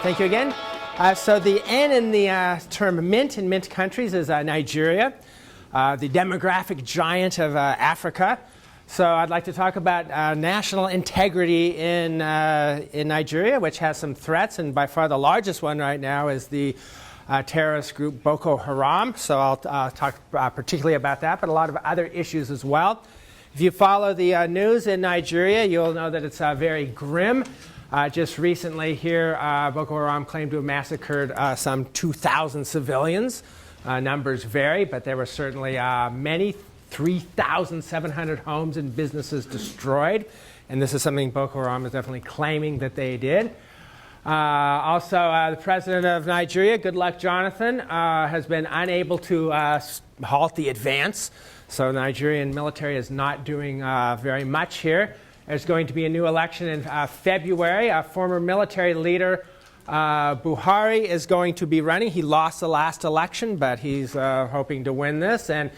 Thank you again. So the N in the term mint in mint countries is Nigeria, the demographic giant of Africa. So I'd like to talk about national integrity in Nigeria, which has some threats, and by far the largest one right now is the terrorist group Boko Haram. So I'll talk particularly about that, but a lot of other issues as well. If you follow the news in Nigeria, you'll know that it's very grim. Just recently here, Boko Haram claimed to have massacred some 2,000 civilians. Numbers vary, but there were certainly many, 3,700 homes and businesses destroyed. And this is something Boko Haram is definitely claiming that they did. Also, the president of Nigeria, Goodluck Jonathan, has been unable to halt the advance. So the Nigerian military is not doing very much here. There's going to be a new election in February. Former military leader Buhari is going to be running. He lost the last election, but he's hoping to win this and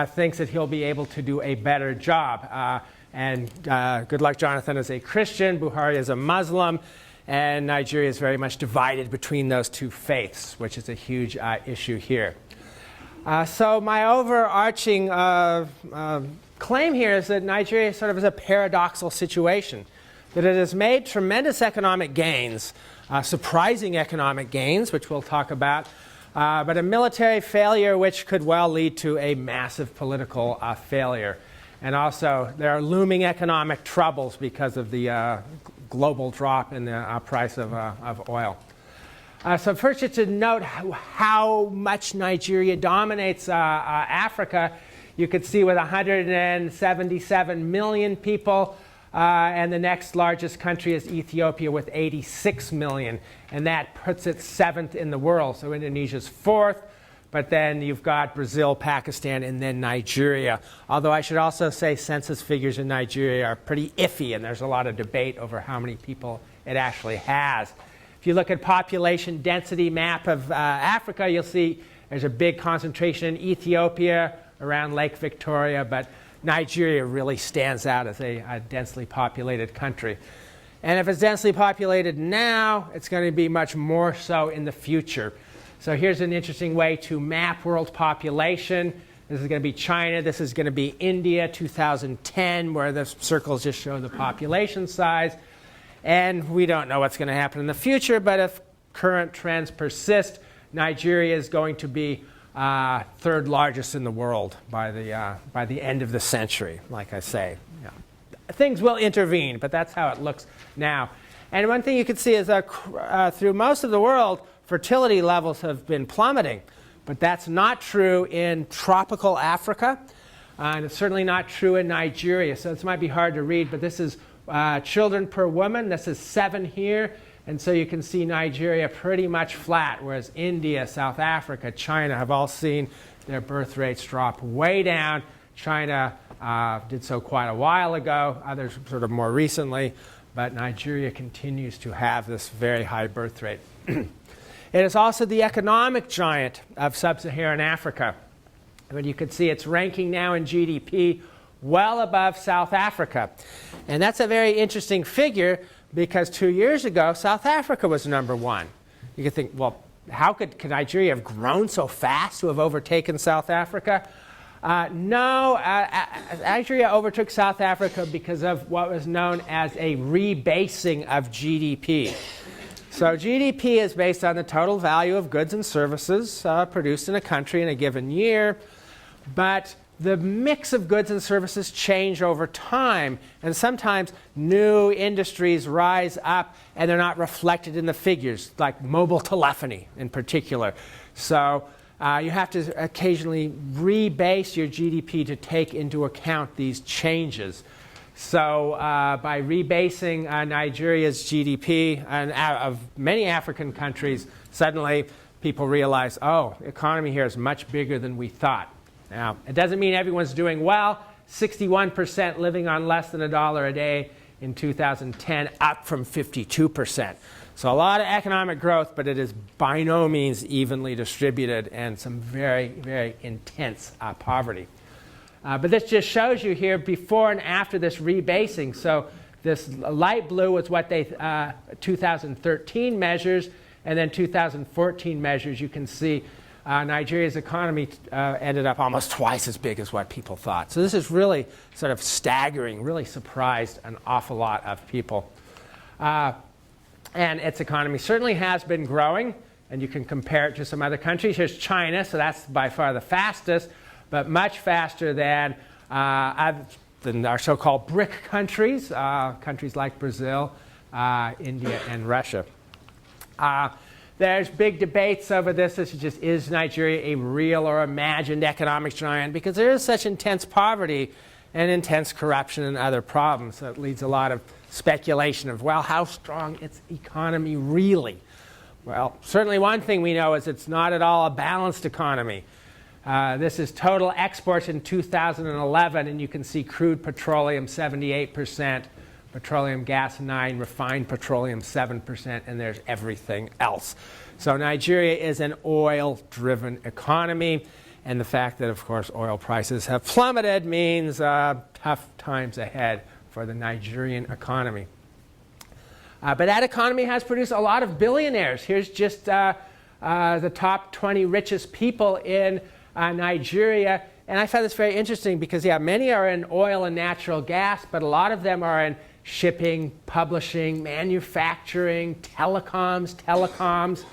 thinks that he'll be able to do a better job. Goodluck Jonathan is a Christian, Buhari is a Muslim, and Nigeria is very much divided between those two faiths, which is a huge issue here. So my overarching claim here is that Nigeria sort of is a paradoxical situation, that it has made tremendous economic gains, surprising economic gains, which we'll talk about, but a military failure which could well lead to a massive political failure. And also, there are looming economic troubles because of the global drop in the price of oil. So first, just to note how much Nigeria dominates Africa. You could see with 177 million people, and the next largest country is Ethiopia with 86 million, and that puts it 7th in the world. So Indonesia's 4th, but then you've got Brazil, Pakistan, and then Nigeria. Although I should also say census figures in Nigeria are pretty iffy, and there's a lot of debate over how many people it actually has. If you look at population density map of Africa, you'll see there's a big concentration in Ethiopia, around Lake Victoria, but Nigeria really stands out as a densely populated country. And if it's densely populated now, it's going to be much more so in the future. So here's an interesting way to map world population. This is going to be China. This is going to be India, 2010, where the circles just show the population size. And we don't know what's going to happen in the future, but if current trends persist, Nigeria is going to be third largest in the world by the end of the century, like I say. Yeah. Things will intervene, but that's how it looks now. And one thing you can see is through most of the world, fertility levels have been plummeting. But that's not true in tropical Africa, and it's certainly not true in Nigeria. So this might be hard to read, but this is children per woman. This is 7 here. And so you can see Nigeria pretty much flat, whereas India, South Africa, China have all seen their birth rates drop way down. China did so quite a while ago, others sort of more recently, but Nigeria continues to have this very high birth rate. It is also the economic giant of sub-Saharan Africa. And you can see it's ranking now in GDP well above South Africa. And that's a very interesting figure, because 2 years ago, South Africa was number 1. You could think, well, how could Nigeria have grown so fast to have overtaken South Africa? No, Nigeria overtook South Africa because of what was known as a rebasing of GDP. So GDP is based on the total value of goods and services produced in a country in a given year, but the mix of goods and services change over time, and sometimes new industries rise up and they're not reflected in the figures, like mobile telephony in particular. So you have to occasionally rebase your GDP to take into account these changes. So by rebasing Nigeria's GDP and of many African countries, suddenly people realize, oh, the economy here is much bigger than we thought. Now, it doesn't mean everyone's doing well. 61% living on less than $1 a day in 2010, up from 52%. So a lot of economic growth, but it is by no means evenly distributed, and some very, very intense poverty. But this just shows you here before and after this rebasing. So This light blue was what they 2013 measures, and then 2014 measures. You can see Nigeria's economy ended up almost twice as big as what people thought. So this is really sort of staggering, really surprised an awful lot of people. And its economy certainly has been growing, and you can compare it to some other countries. Here's China, so that's by far the fastest, but much faster than our so-called BRIC countries, countries like Brazil, India, and Russia. There's big debates over this. Is Nigeria a real or imagined economic giant? Because there is such intense poverty and intense corruption and other problems. So it leads a lot of speculation of, well, how strong its economy really? Well, certainly one thing we know is it's not at all a balanced economy. This is total exports in 2011, and you can see crude petroleum 78%, petroleum gas 9%, refined petroleum 7%, and there's everything else. So Nigeria is an oil-driven economy, and the fact that, of course, oil prices have plummeted means tough times ahead for the Nigerian economy. But that economy has produced a lot of billionaires. Here's just the top 20 richest people in Nigeria. And I found this very interesting because, yeah, many are in oil and natural gas, but a lot of them are in shipping, publishing, manufacturing, telecoms.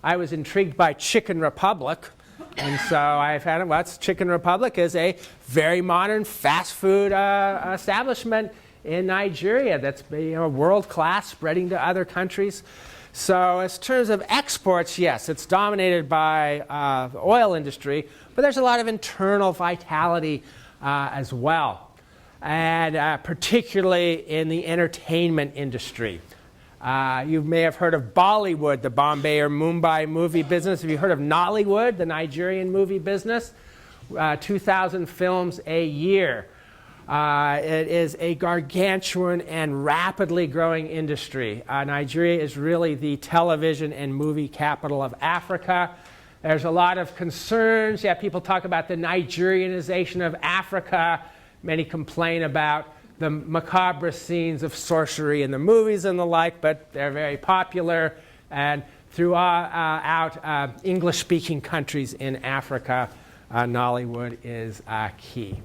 I was intrigued by Chicken Republic. And so I found out Chicken Republic is a very modern fast food establishment in Nigeria that's world-class, spreading to other countries. So in terms of exports, yes, it's dominated by the oil industry, but there's a lot of internal vitality as well, and particularly in the entertainment industry. You may have heard of Bollywood, the Bombay or Mumbai movie business. Have you heard of Nollywood, the Nigerian movie business? 2,000 films a year. It is a gargantuan and rapidly growing industry. Nigeria is really the television and movie capital of Africa. There's a lot of concerns. Yeah, people talk about the Nigerianization of Africa. Many complain about the macabre scenes of sorcery in the movies and the like, but they're very popular. And throughout English-speaking countries in Africa, Nollywood is key.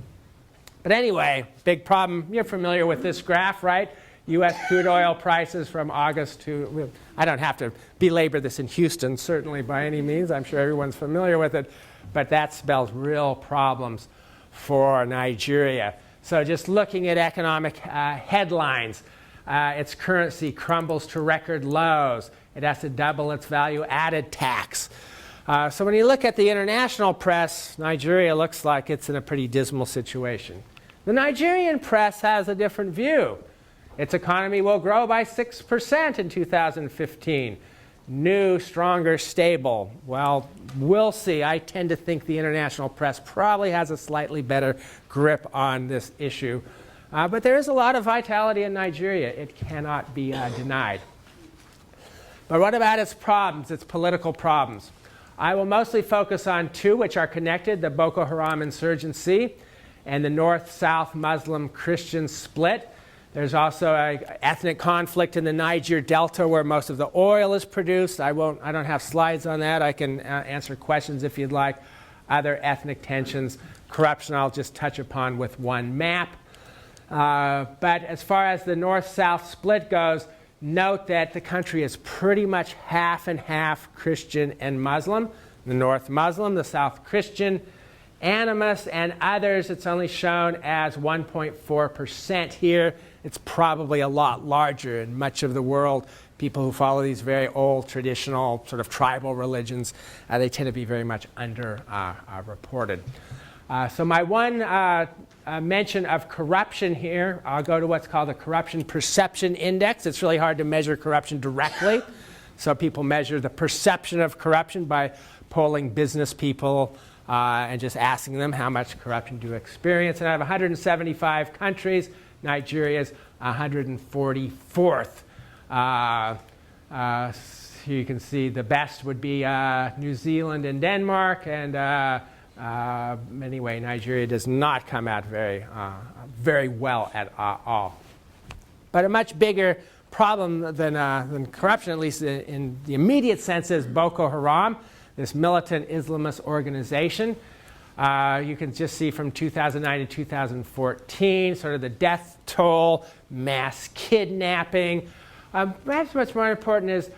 But anyway, big problem. You're familiar with this graph, right? U.S. crude oil prices from August to, I don't have to belabor this in Houston, certainly by any means. I'm sure everyone's familiar with it. But that spells real problems for Nigeria. So just looking at economic headlines, its currency crumbles to record lows. It has to double its value-added tax. So when you look at the international press, Nigeria looks like it's in a pretty dismal situation. The Nigerian press has a different view. Its economy will grow by 6% in 2015. New, stronger, stable. Well, we'll see. I tend to think the international press probably has a slightly better grip on this issue. But there is a lot of vitality in Nigeria. It cannot be denied. But what about its problems, its political problems? I will mostly focus on two which are connected, the Boko Haram insurgency and the North-South Muslim-Christian split. There's also an ethnic conflict in the Niger Delta where most of the oil is produced. I don't have slides on that. I can answer questions if you'd like. Other ethnic tensions, corruption I'll just touch upon with one map. But as far as the North-South split goes, note that the country is pretty much half and half Christian and Muslim. The North Muslim, the South Christian, animist, and others, it's only shown as 1.4% here. It's probably a lot larger in much of the world. People who follow these very old, traditional, sort of tribal religions, they tend to be very much under-reported. So my one mention of corruption here, I'll go to what's called the Corruption Perception Index. It's really hard to measure corruption directly. So people measure the perception of corruption by polling business people and just asking them how much corruption do you experience. And out of 175 countries, Nigeria's 144th. So you can see the best would be New Zealand and Denmark, and anyway, Nigeria does not come out very well at all. But a much bigger problem than corruption, at least in the immediate sense, is Boko Haram, this militant Islamist organization. You can just see from 2009 to 2014, sort of the death toll, mass kidnapping. Perhaps much more important is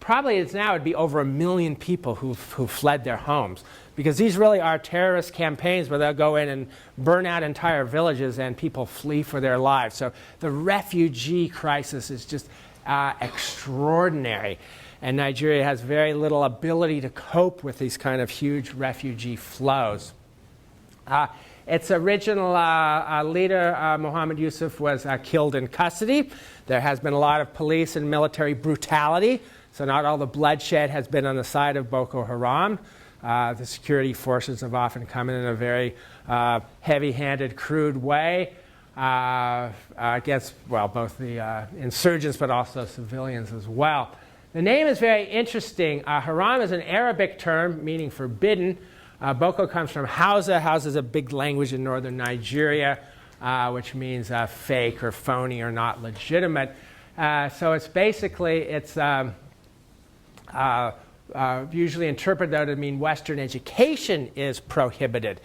probably it'd be over 1 million people who fled their homes, because these really are terrorist campaigns where they'll go in and burn out entire villages and people flee for their lives. So the refugee crisis is just extraordinary. And Nigeria has very little ability to cope with these kind of huge refugee flows. Its original leader, Mohammed Yusuf, was killed in custody. There has been a lot of police and military brutality, so not all the bloodshed has been on the side of Boko Haram. The security forces have often come in a very heavy-handed, crude way against, well, both the insurgents but also civilians as well. The name is very interesting. Haram is an Arabic term meaning forbidden. Boko comes from Hausa. Hausa is a big language in northern Nigeria, which means fake or phony or not legitimate. So it's basically, usually interpreted though to mean Western education is prohibited,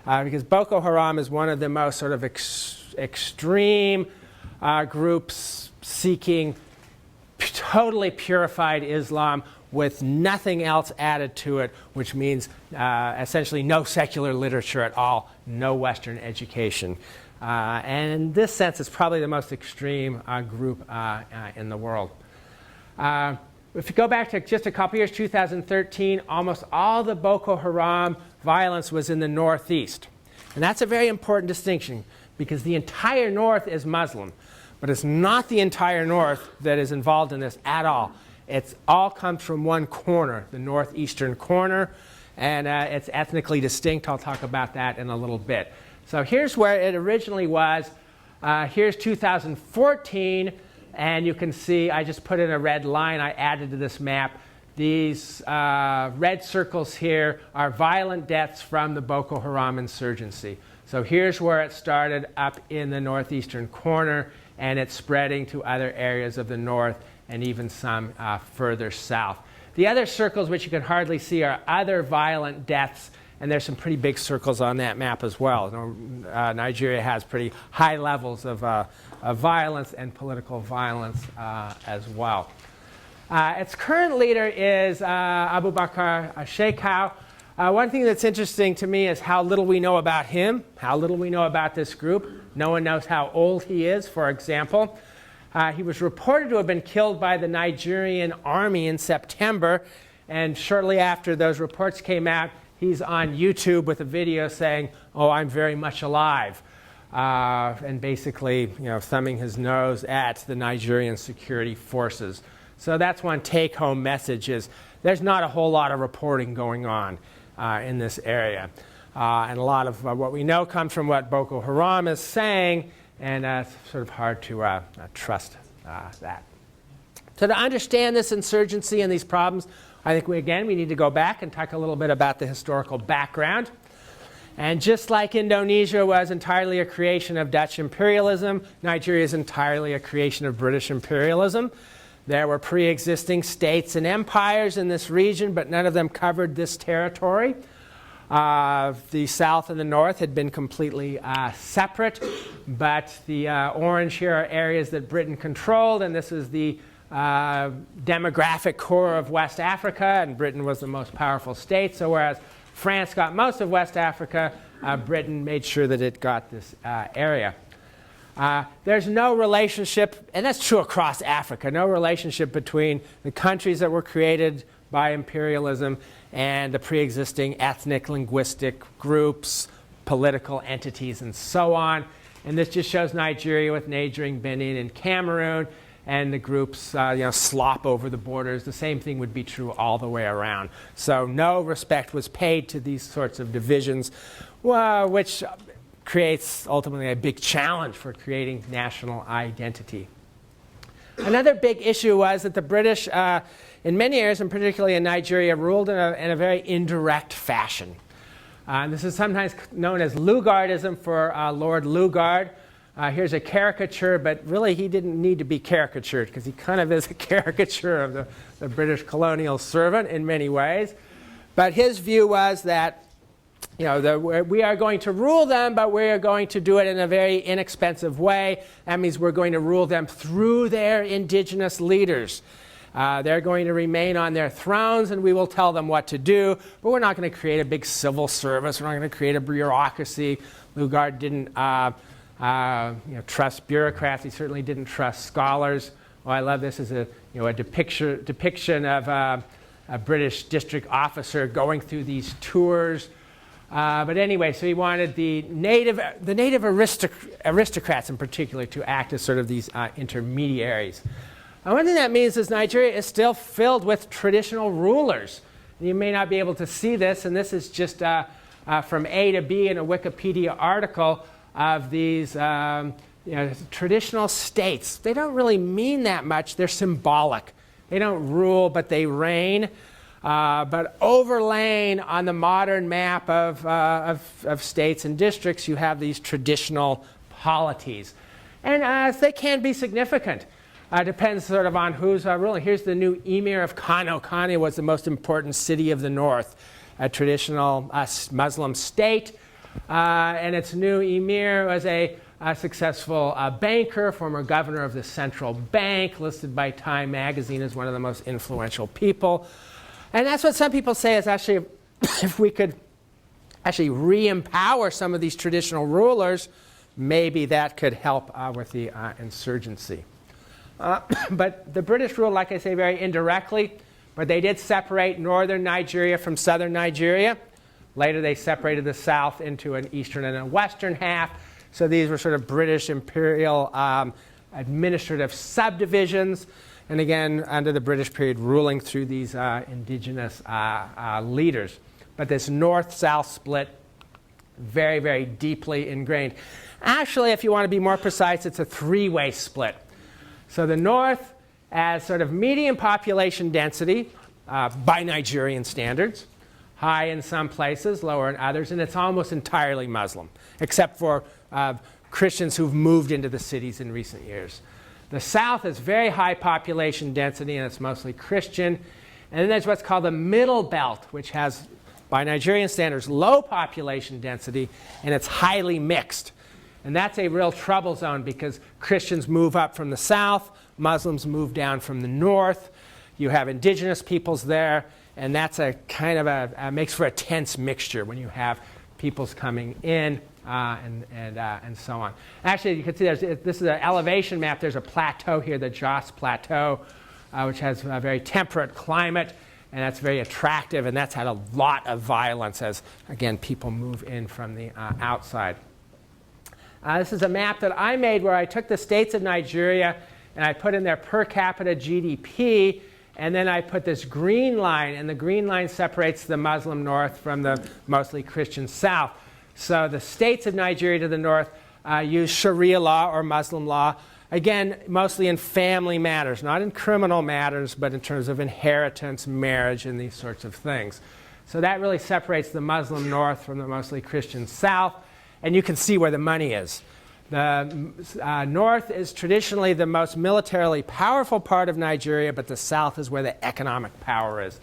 because Boko Haram is one of the most sort of extreme groups seeking totally purified Islam with nothing else added to it, which means essentially no secular literature at all, no Western education. And in this sense, it's probably the most extreme group in the world. If you go back to just a couple years, 2013, almost all the Boko Haram violence was in the northeast. And that's a very important distinction, because the entire north is Muslim. But it's not the entire north that is involved in this at all. It's all comes from one corner, the northeastern corner, and it's ethnically distinct. I'll talk about that in a little bit. So here's where it originally was. Here's 2014, and you can see I just put in a red line I added to this map. These red circles here are violent deaths from the Boko Haram insurgency. So here's where it started, up in the northeastern corner, and it's spreading to other areas of the north and even some further south. The other circles, which you can hardly see, are other violent deaths, and there's some pretty big circles on that map as well. Nigeria has pretty high levels of violence and political violence as well. Its current leader is Abubakar Shekau. One thing that's interesting to me is how little we know about him, how little we know about this group. No one knows how old he is, for example. He was reported to have been killed by the Nigerian army in September, and shortly after those reports came out, he's on YouTube with a video saying, "Oh, I'm very much alive," and basically, thumbing his nose at the Nigerian security forces. So that's one take-home message: is there's not a whole lot of reporting going on in this area. And a lot of what we know comes from what Boko Haram is saying, and it's sort of hard to trust that. So to understand this insurgency and these problems, I think we need to go back and talk a little bit about the historical background. And just like Indonesia was entirely a creation of Dutch imperialism, Nigeria is entirely a creation of British imperialism. There were pre-existing states and empires in this region, but none of them covered this territory. The south and the north had been completely separate, but the orange here are areas that Britain controlled, and this is the demographic core of West Africa, and Britain was the most powerful state. So whereas France got most of West Africa, Britain made sure that it got this area. There's no relationship, and that's true across Africa, no relationship between the countries that were created by imperialism and the pre-existing ethnic, linguistic groups, political entities, and so on. And this just shows Nigeria with neighboring Benin and Cameroon, and the groups slop over the borders. The same thing would be true all the way around. So no respect was paid to these sorts of divisions, which creates ultimately a big challenge for creating national identity. Another big issue was that the British, in many areas, and particularly in Nigeria, ruled in a very indirect fashion. This is sometimes known as Lugardism for Lord Lugard. Here's a caricature, but really he didn't need to be caricatured because he kind of is a caricature of the British colonial servant in many ways. But his view was that we are going to rule them, but we are going to do it in a very inexpensive way. That means we're going to rule them through their indigenous leaders. They're going to remain on their thrones, and we will tell them what to do, but we're not going to create a big civil service. We're not going to create a bureaucracy. Lugard didn't trust bureaucrats. He certainly didn't trust scholars. Oh, I love this as a depiction of a British district officer going through these tours. But anyway, so he wanted the native aristocrats in particular to act as sort of these intermediaries. One thing that means is Nigeria is still filled with traditional rulers. You may not be able to see this, and this is just from A to B in a Wikipedia article of these traditional states. They don't really mean that much. They're symbolic. They don't rule, but they reign. But overlaying on the modern map of states and districts, you have these traditional polities. And they can be significant. Depends sort of on who's ruling. Here's the new emir of Kano. Kano was the most important city of the north, a traditional Muslim state. And its new emir was a successful banker, former governor of the central bank, listed by Time magazine as one of the most influential people. And that's what some people say is actually, if we could actually re-empower some of these traditional rulers, maybe that could help with the insurgency. But the British ruled, like I say, very indirectly, but they did separate northern Nigeria from southern Nigeria. Later they separated the south into an eastern and a western half. So these were sort of British imperial administrative subdivisions. And again, under the British period, ruling through these indigenous leaders. But this north-south split, very, very deeply ingrained. Actually, if you want to be more precise, it's a three-way split. So the north as sort of medium population density by Nigerian standards, high in some places, lower in others, and it's almost entirely Muslim, except for Christians who've moved into the cities in recent years. The south is very high population density, and it's mostly Christian. And then there's what's called the middle belt, which has, by Nigerian standards, low population density, and it's highly mixed. And that's a real trouble zone because Christians move up from the south, Muslims move down from the north. You have indigenous peoples there, and that's a kind of makes for a tense mixture when you have peoples coming in and so on. Actually, you can see this is an elevation map. There's a plateau here, the Jos Plateau, which has a very temperate climate, and that's very attractive, and that's had a lot of violence as, again, people move in from the outside. This is a map that I made where I took the states of Nigeria and I put in their per capita GDP, and then I put this green line, and the green line separates the Muslim north from the mostly Christian south. So the states of Nigeria to the north use Sharia law or Muslim law, again, mostly in family matters, not in criminal matters, but in terms of inheritance, marriage, and these sorts of things. So that really separates the Muslim north from the mostly Christian south. And you can see where the money is. The north is traditionally the most militarily powerful part of Nigeria, but the south is where the economic power is,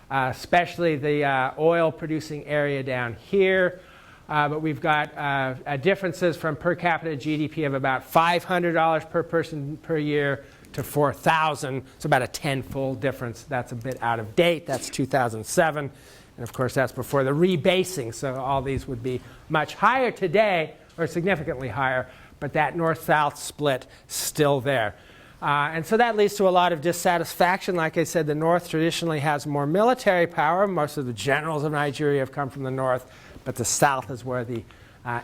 especially the oil-producing area down here. But we've got differences from per capita GDP of about $500 per person per year to $4,000. It's about a tenfold difference. That's a bit out of date. That's 2007. And of course, that's before the rebasing, so all these would be much higher today, or significantly higher, but that north-south split still there. And so that leads to a lot of dissatisfaction. Like I said, the north traditionally has more military power. Most of the generals of Nigeria have come from the north, but the south is where the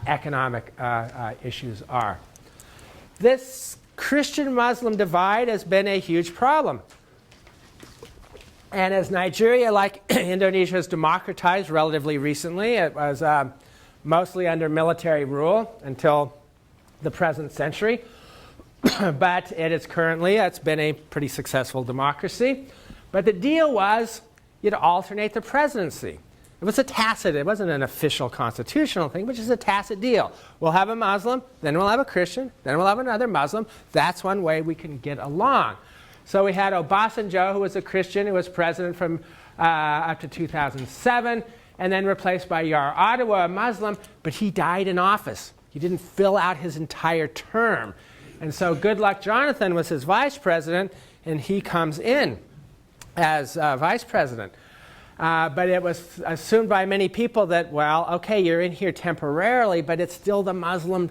economic issues are. This Christian-Muslim divide has been a huge problem. And as Nigeria, like Indonesia, has democratized relatively recently, it was mostly under military rule until the present century. But it's been a pretty successful democracy. But the deal was you'd alternate the presidency. It was a tacit, it wasn't an official constitutional thing, but just a tacit deal. We'll have a Muslim, then we'll have a Christian, then we'll have another Muslim. That's one way we can get along. So we had Obasanjo, who was a Christian, who was president from up to 2007, and then replaced by Yar'Adua, a Muslim, but he died in office. He didn't fill out his entire term. And so Goodluck Jonathan was his vice president, and he comes in as vice president. But it was assumed by many people that, well, okay, you're in here temporarily, but it's still the Muslim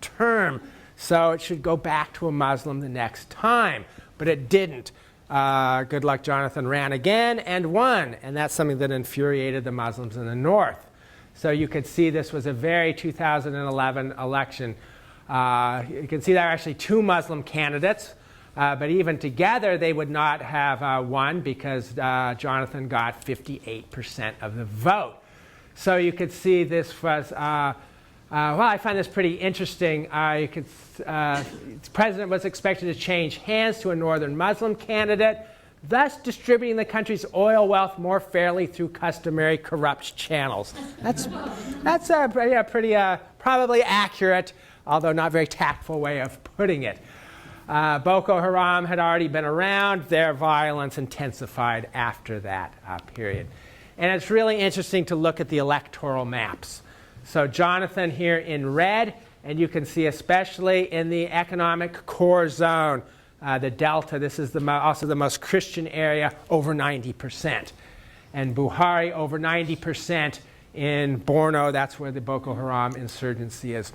term, so it should go back to a Muslim the next time. But it didn't. Goodluck Jonathan ran again and won, and that's something that infuriated the Muslims in the north. So you could see this was a very 2011 election. You can see there are actually two Muslim candidates. But even together, they would not have won because Jonathan got 58% of the vote. So you could see this was, well, I find this pretty interesting. The president was expected to change hands to a northern Muslim candidate, thus distributing the country's oil wealth more fairly through customary corrupt channels. That's a pretty probably accurate, although not very tactful way of putting it. Boko Haram had already been around. Their violence intensified after that period. And it's really interesting to look at the electoral maps. So Jonathan here in red, and you can see especially in the economic core zone, the Delta, this is also the most Christian area, over 90%. And Buhari, over 90% in Borno, that's where the Boko Haram insurgency is.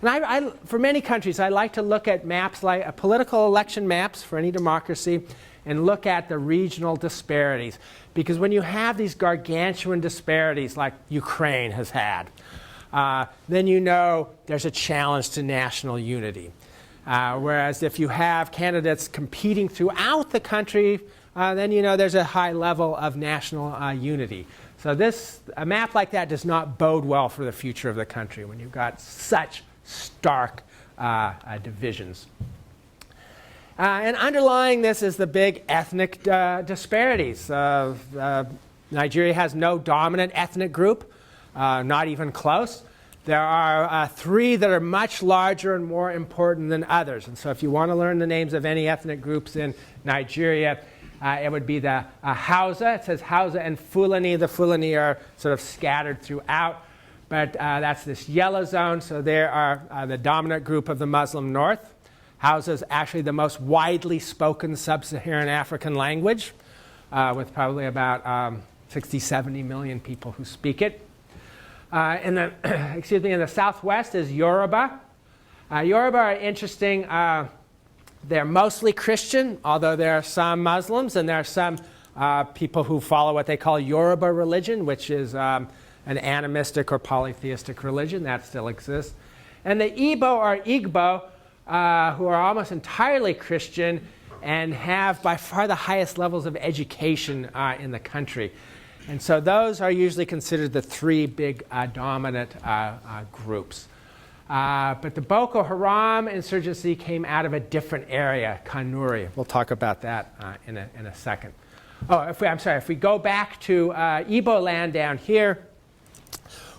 And for many countries, I like to look at maps like political election maps for any democracy and look at the regional disparities. Because when you have these gargantuan disparities like Ukraine has had, then you know there's a challenge to national unity. Whereas if you have candidates competing throughout the country, then you know there's a high level of national unity. So a map like that does not bode well for the future of the country when you've got such stark divisions. And underlying this is the big ethnic disparities. Nigeria has no dominant ethnic group, not even close. There are three that are much larger and more important than others. And so if you want to learn the names of any ethnic groups in Nigeria, it would be the Hausa. It says Hausa and Fulani. The Fulani are sort of scattered throughout. But that's this yellow zone, so there are the dominant group of the Muslim North. Hausa is actually the most widely spoken sub-Saharan African language, with probably about 60, 70 million people who speak it. In the southwest is Yoruba. Yoruba are interesting. They're mostly Christian, although there are some Muslims, and there are some people who follow what they call Yoruba religion, which is an animistic or polytheistic religion that still exists. And the Igbo or Igbo, who are almost entirely Christian and have by far the highest levels of education in the country. And so those are usually considered the three big dominant groups. But the Boko Haram insurgency came out of a different area, Kanuri. We'll talk about that in a second. Oh, if we go back to Igbo land down here,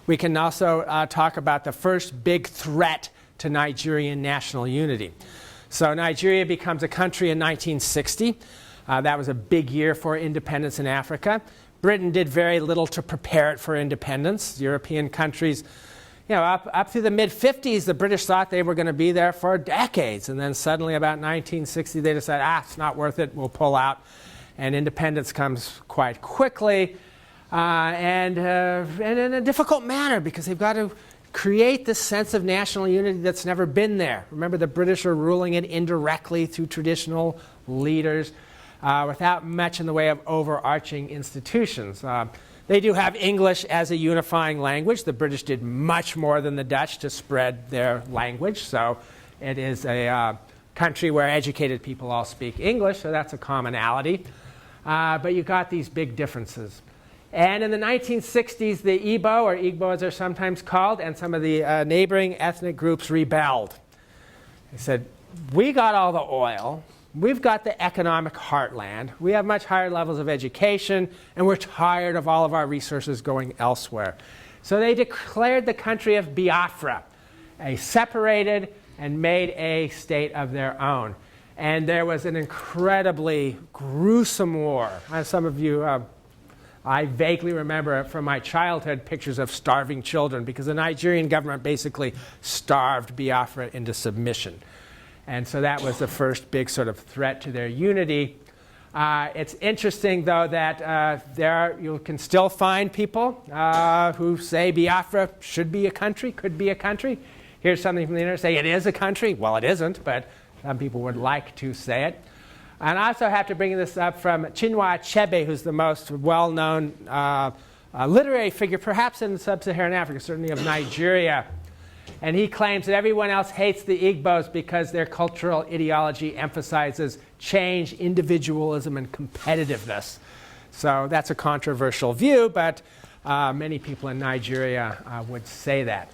we can also talk about the first big threat to Nigerian national unity. So Nigeria becomes a country in 1960. That was a big year for independence in Africa. Britain did very little to prepare it for independence. European countries, up through the mid-50s, the British thought they were going to be there for decades. And then suddenly about 1960, they decided, it's not worth it, we'll pull out. And independence comes quite quickly. And in a difficult manner, because they've got to create this sense of national unity that's never been there. Remember, the British are ruling it indirectly through traditional leaders without much in the way of overarching institutions. They do have English as a unifying language. The British did much more than the Dutch to spread their language. So it is a country where educated people all speak English, so that's a commonality. But you've got these big differences. And in the 1960s, the Igbo, or Igbo as they're sometimes called, and some of the neighboring ethnic groups rebelled. They said, we got all the oil, we've got the economic heartland. We have much higher levels of education, and we're tired of all of our resources going elsewhere. So they declared the country of Biafra, separated and made a state of their own. And there was an incredibly gruesome war. Some of you, I vaguely remember from my childhood pictures of starving children, because the Nigerian government basically starved Biafra into submission. And so that was the first big sort of threat to their unity. It's interesting, though, that you can still find people who say Biafra should be a country, could be a country. Here's something from the internet say it is a country. Well, it isn't, but some people would like to say it. And I also have to bring this up from Chinua Achebe, who's the most well-known literary figure, perhaps in sub-Saharan Africa, certainly of Nigeria. And he claims that everyone else hates the Igbos because their cultural ideology emphasizes change, individualism, and competitiveness. So that's a controversial view, but many people in Nigeria would say that.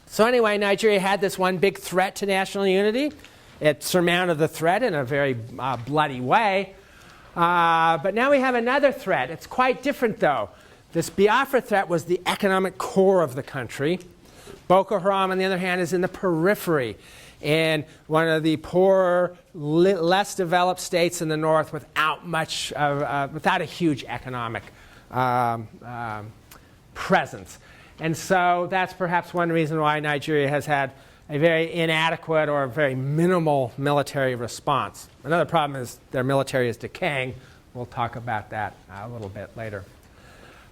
So anyway, Nigeria had this one big threat to national unity. It surmounted the threat in a very bloody way. But now we have another threat. It's quite different, though. This Biafra threat was the economic core of the country. Boko Haram, on the other hand, is in the periphery, in one of the poorer, less developed states in the north without a huge economic presence. And so that's perhaps one reason why Nigeria has had a very inadequate or very minimal military response. Another problem is their military is decaying. We'll talk about that a little bit later.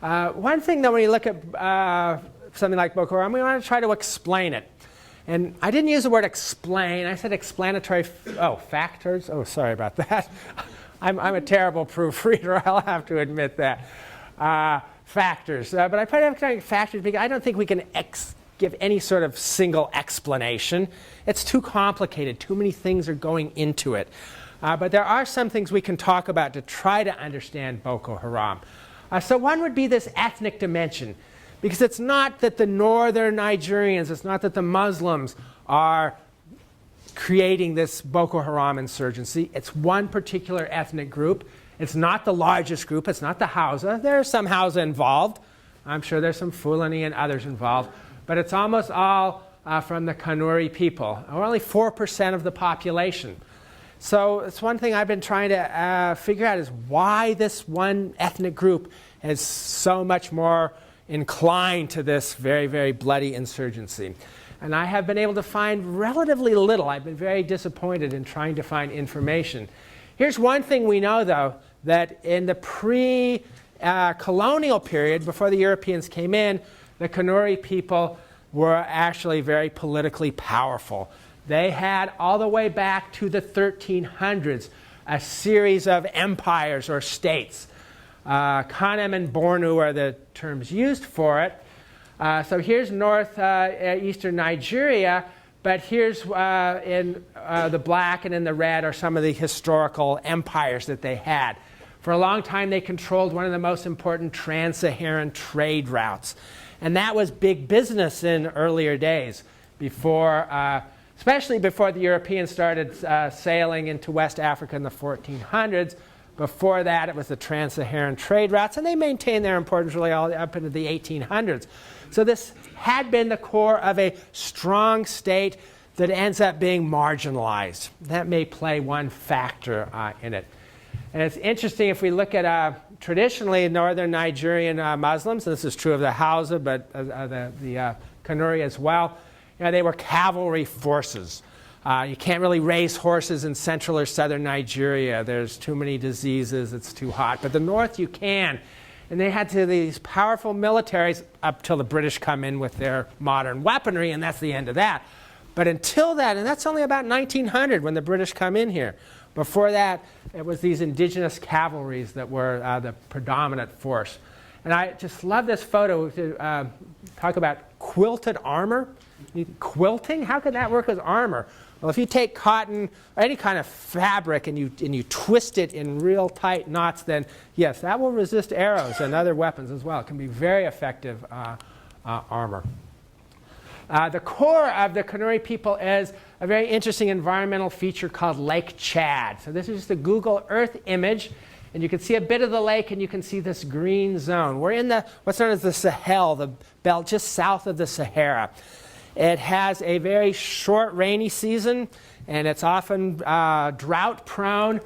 One thing, though, when you look at something like Boko Haram, we want to try to explain it. And I didn't use the word explain. I said explanatory factors. Oh, sorry about that. I'm a terrible proofreader. I'll have to admit that. Factors. But I put it factors because I don't think we can give any sort of single explanation. It's too complicated. Too many things are going into it. But there are some things we can talk about to try to understand Boko Haram. So one would be this ethnic dimension. Because it's not that the northern Nigerians, it's not that the Muslims are creating this Boko Haram insurgency. It's one particular ethnic group. It's not the largest group. It's not the Hausa. There are some Hausa involved. I'm sure there's some Fulani and others involved. But it's almost all from the Kanuri people, or only 4% of the population. So it's one thing I've been trying to figure out is why this one ethnic group is so much more inclined to this very, very bloody insurgency. And I have been able to find relatively little. I've been very disappointed in trying to find information. Here's one thing we know, though, that in the pre-colonial period, before the Europeans came in, the Kanuri people were actually very politically powerful. They had, all the way back to the 1300s, a series of empires or states. Kanem and Bornu are the terms used for it. So here's northeastern Nigeria, but here's in the black and in the red are some of the historical empires that they had. For a long time, they controlled one of the most important trans-Saharan trade routes. And that was big business in earlier days, especially before the Europeans started sailing into West Africa in the 1400s. Before that, it was the trans-Saharan trade routes, and they maintained their importance really all up into the 1800s. So this had been the core of a strong state that ends up being marginalized. That may play one factor in it. And it's interesting if we look at traditionally northern Nigerian Muslims, and this is true of the Hausa, but the Kanuri as well, they were cavalry forces. You can't really raise horses in central or southern Nigeria. There's too many diseases. It's too hot. But the north you can. And they had these powerful militaries up till the British come in with their modern weaponry, and that's the end of that. But until that, and that's only about 1900 when the British come in here. Before that, it was these indigenous cavalries that were the predominant force. And I just love this photo to talk about quilted armor. Quilting? How could that work as armor? Well, if you take cotton or any kind of fabric and you twist it in real tight knots, then yes, that will resist arrows and other weapons as well. It can be very effective armor. The core of the Kanuri people is a very interesting environmental feature called Lake Chad. So this is just a Google Earth image, and you can see a bit of the lake, and you can see this green zone. We're in what's known as the Sahel, the belt just south of the Sahara. It has a very short rainy season, and it's often drought prone,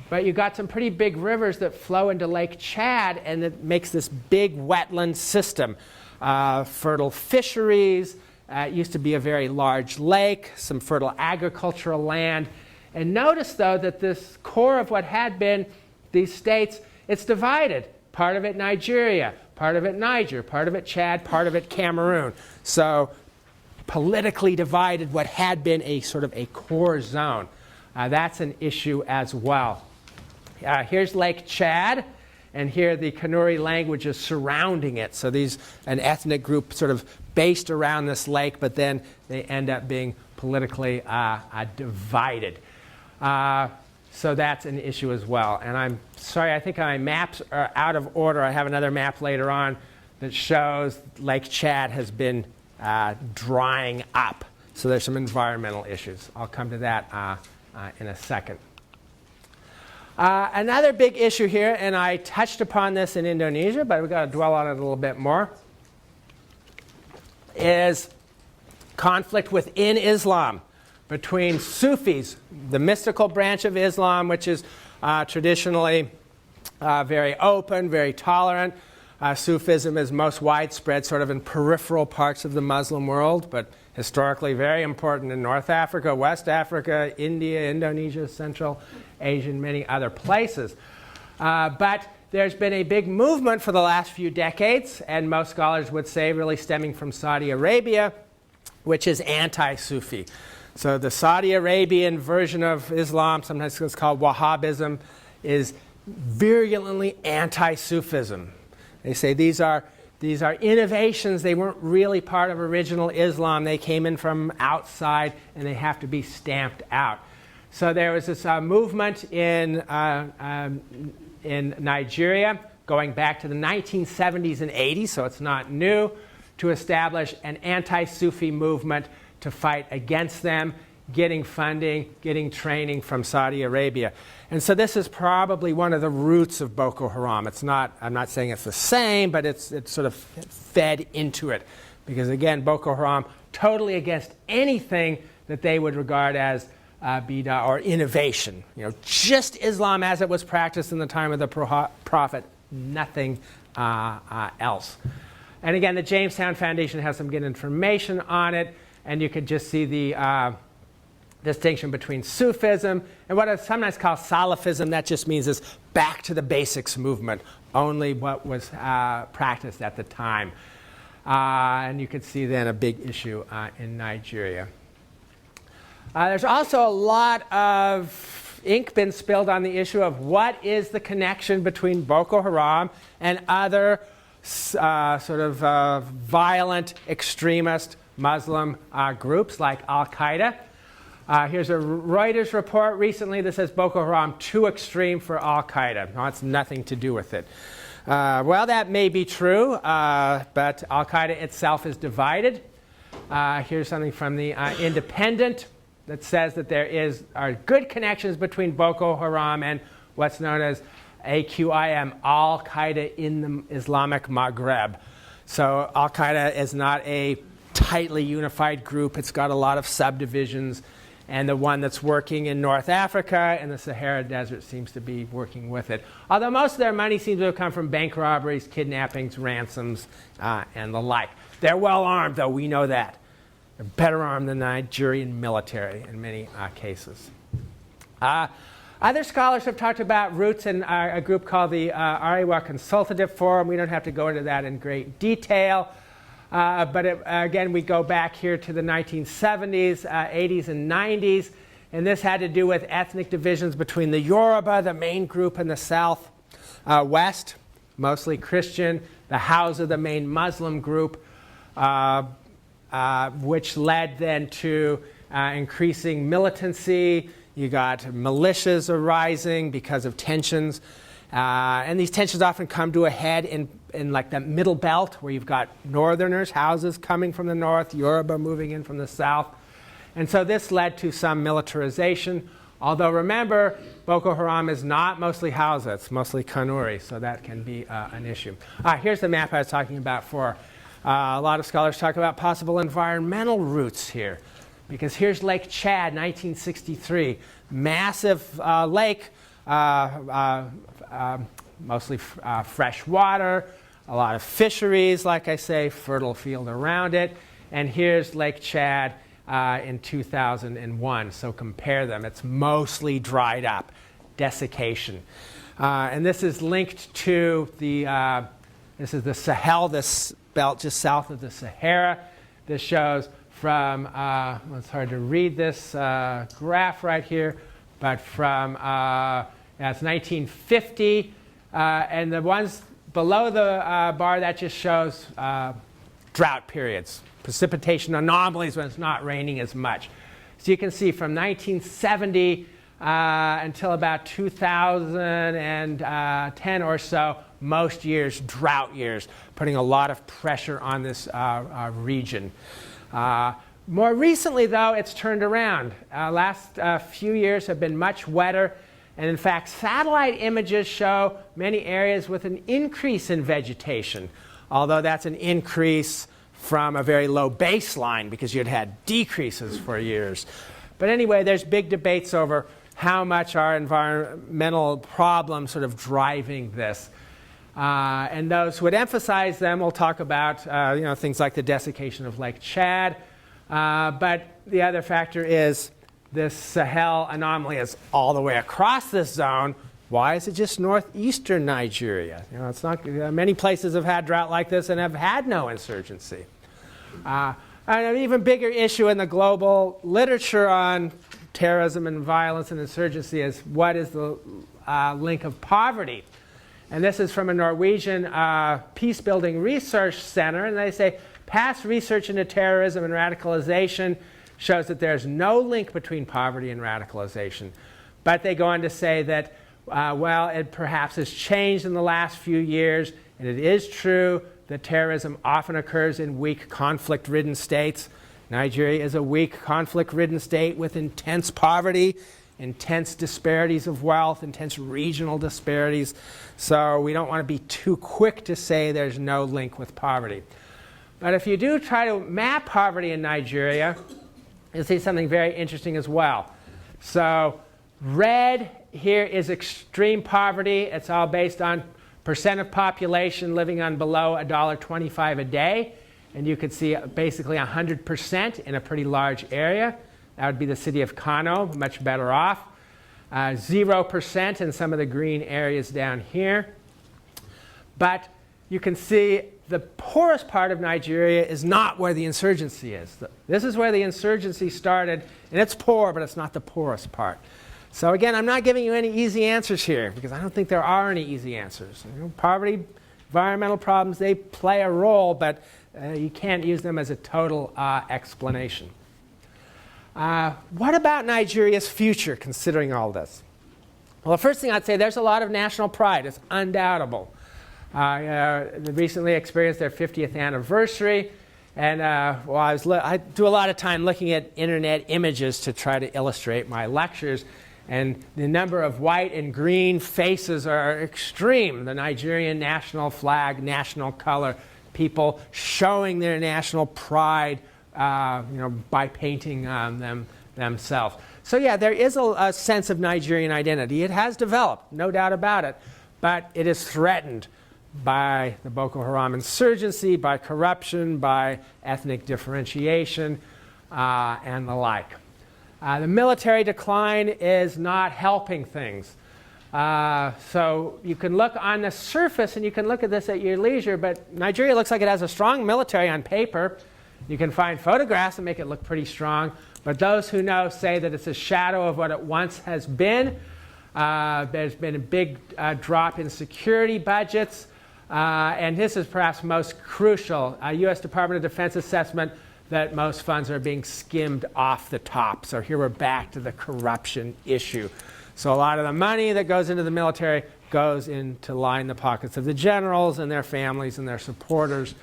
but you've got some pretty big rivers that flow into Lake Chad, and it makes this big wetland system. Fertile fisheries. It used to be a very large lake, some fertile agricultural land. And notice, though, that this core of what had been these states, it's divided. Part of it Nigeria, part of it Niger, part of it Chad, part of it Cameroon. So politically divided what had been a sort of a core zone. That's an issue as well. Here's Lake Chad, and here the Kanuri languages surrounding it. So these an ethnic group sort of based around this lake, but then they end up being politically divided. So that's an issue as well. And I'm sorry, I think my maps are out of order. I have another map later on that shows Lake Chad has been drying up. So there's some environmental issues. I'll come to that in a second. Another big issue here, and I touched upon this in Indonesia, but we've got to dwell on it a little bit more, is conflict within Islam between Sufis, the mystical branch of Islam, which is traditionally very open, very tolerant. Sufism is most widespread sort of in peripheral parts of the Muslim world, but historically very important in North Africa, West Africa, India, Indonesia, Central Asia, and many other places. But there's been a big movement for the last few decades, and most scholars would say really stemming from Saudi Arabia, which is anti-Sufi. So the Saudi Arabian version of Islam, sometimes it's called Wahhabism, is virulently anti-Sufism. They say these are innovations. They weren't really part of original Islam. They came in from outside, and they have to be stamped out. So there was this movement in Nigeria going back to the 1970s and 80s, so it's not new, to establish an anti-Sufi movement to fight against them, getting funding, getting training from Saudi Arabia. And so this is probably one of the roots of Boko Haram. It's not, I'm not saying it's the same, but it's sort of fed into it. Because again, Boko Haram, totally against anything that they would regard as bid'ah or innovation. You know, just Islam as it was practiced in the time of the Prophet, nothing else. And again, the Jamestown Foundation has some good information on it, and you could just see the distinction between Sufism and what is sometimes called Salafism. That just means this back to the basics movement, only what was practiced at the time. And you could see then a big issue in Nigeria. There's also a lot of ink been spilled on the issue of what is the connection between Boko Haram and other sort of violent extremist Muslim groups like Al-Qaeda. Here's a Reuters report recently that says Boko Haram too extreme for Al-Qaeda. No, it's nothing to do with it. Well, that may be true, but Al-Qaeda itself is divided. Here's something from the Independent that says that there are good connections between Boko Haram and what's known as AQIM, Al-Qaeda in the Islamic Maghreb. So Al-Qaeda is not a tightly unified group. It's got a lot of subdivisions. And the one that's working in North Africa and the Sahara Desert seems to be working with it. Although most of their money seems to have come from bank robberies, kidnappings, ransoms, and the like. They're well armed, though. We know that. They're better armed than the Nigerian military in many cases. Other scholars have talked about roots in a group called the Ariwa Consultative Forum. We don't have to go into that in great detail. But again, we go back here to the 1970s, 80s, and 90s. And this had to do with ethnic divisions between the Yoruba, the main group in the south west, mostly Christian, the Hausa, the main Muslim group, which led then to increasing militancy. You got militias arising because of tensions. And these tensions often come to a head in like the middle belt, where you've got northerners, houses coming from the north, Yoruba moving in from the south. And so this led to some militarization. Although remember, Boko Haram is not mostly Hausa, it's mostly Kanuri, so that can be an issue. Here's the map I was talking about before. A lot of scholars talk about possible environmental roots here, because here's Lake Chad, 1963. Massive lake, mostly fresh water, a lot of fisheries, like I say, fertile field around it. And here's Lake Chad in 2001. So compare them. It's mostly dried up, desiccation. And this is linked to this is the Sahel, this belt just south of the Sahara. This shows from, it's hard to read this graph right here, but from, it's 1950. And the ones below the bar, that just shows drought periods, precipitation anomalies when it's not raining as much. So you can see from 1970 until about 2010 or so, most years, drought years, putting a lot of pressure on this region. More recently, though, it's turned around. Last few years have been much wetter. And in fact, satellite images show many areas with an increase in vegetation, although that's an increase from a very low baseline because you'd had decreases for years. But anyway, there's big debates over how much our environmental problems sort of driving this. And those who would emphasize them will talk about things like the desiccation of Lake Chad. But the other factor is this Sahel anomaly is all the way across this zone. Why is it just northeastern Nigeria? It's not. Many places have had drought like this and have had no insurgency. And an even bigger issue in the global literature on terrorism and violence and insurgency is what is the link of poverty. And this is from a Norwegian peace-building research center, and they say past research into terrorism and radicalization shows that there's no link between poverty and radicalization. But they go on to say that, it perhaps has changed in the last few years, and it is true that terrorism often occurs in weak, conflict-ridden states. Nigeria is a weak, conflict-ridden state with intense poverty, intense disparities of wealth, intense regional disparities. So we don't want to be too quick to say there's no link with poverty. But if you do try to map poverty in Nigeria, you'll see something very interesting as well. So red here is extreme poverty. It's all based on percent of population living on below $1.25 a day. And you could see basically 100% in a pretty large area. That would be the city of Kano, much better off. 0% in some of the green areas down here. But you can see the poorest part of Nigeria is not where the insurgency is. This is where the insurgency started, and it's poor, but it's not the poorest part. So again, I'm not giving you any easy answers here, because I don't think there are any easy answers. Poverty, environmental problems, they play a role, but you can't use them as a total explanation. What about Nigeria's future, considering all this? Well, the first thing I'd say, there's a lot of national pride. It's undoubtable. They recently experienced their 50th anniversary, and I do a lot of time looking at internet images to try to illustrate my lectures, and the number of white and green faces are extreme. The Nigerian national flag, national color, people showing their national pride by painting themselves. So yeah, there is a sense of Nigerian identity. It has developed, no doubt about it, but it is threatened by the Boko Haram insurgency, by corruption, by ethnic differentiation, and the like. The military decline is not helping things. So you can look on the surface, and you can look at this at your leisure, but Nigeria looks like it has a strong military on paper. You can find photographs that make it look pretty strong, but those who know say that it's a shadow of what it once has been. There's been a big drop in security budgets, and this is perhaps most crucial. U.S. Department of Defense assessment that most funds are being skimmed off the top. So here we're back to the corruption issue. So a lot of the money that goes into the military goes in to line the pockets of the generals and their families and their supporters.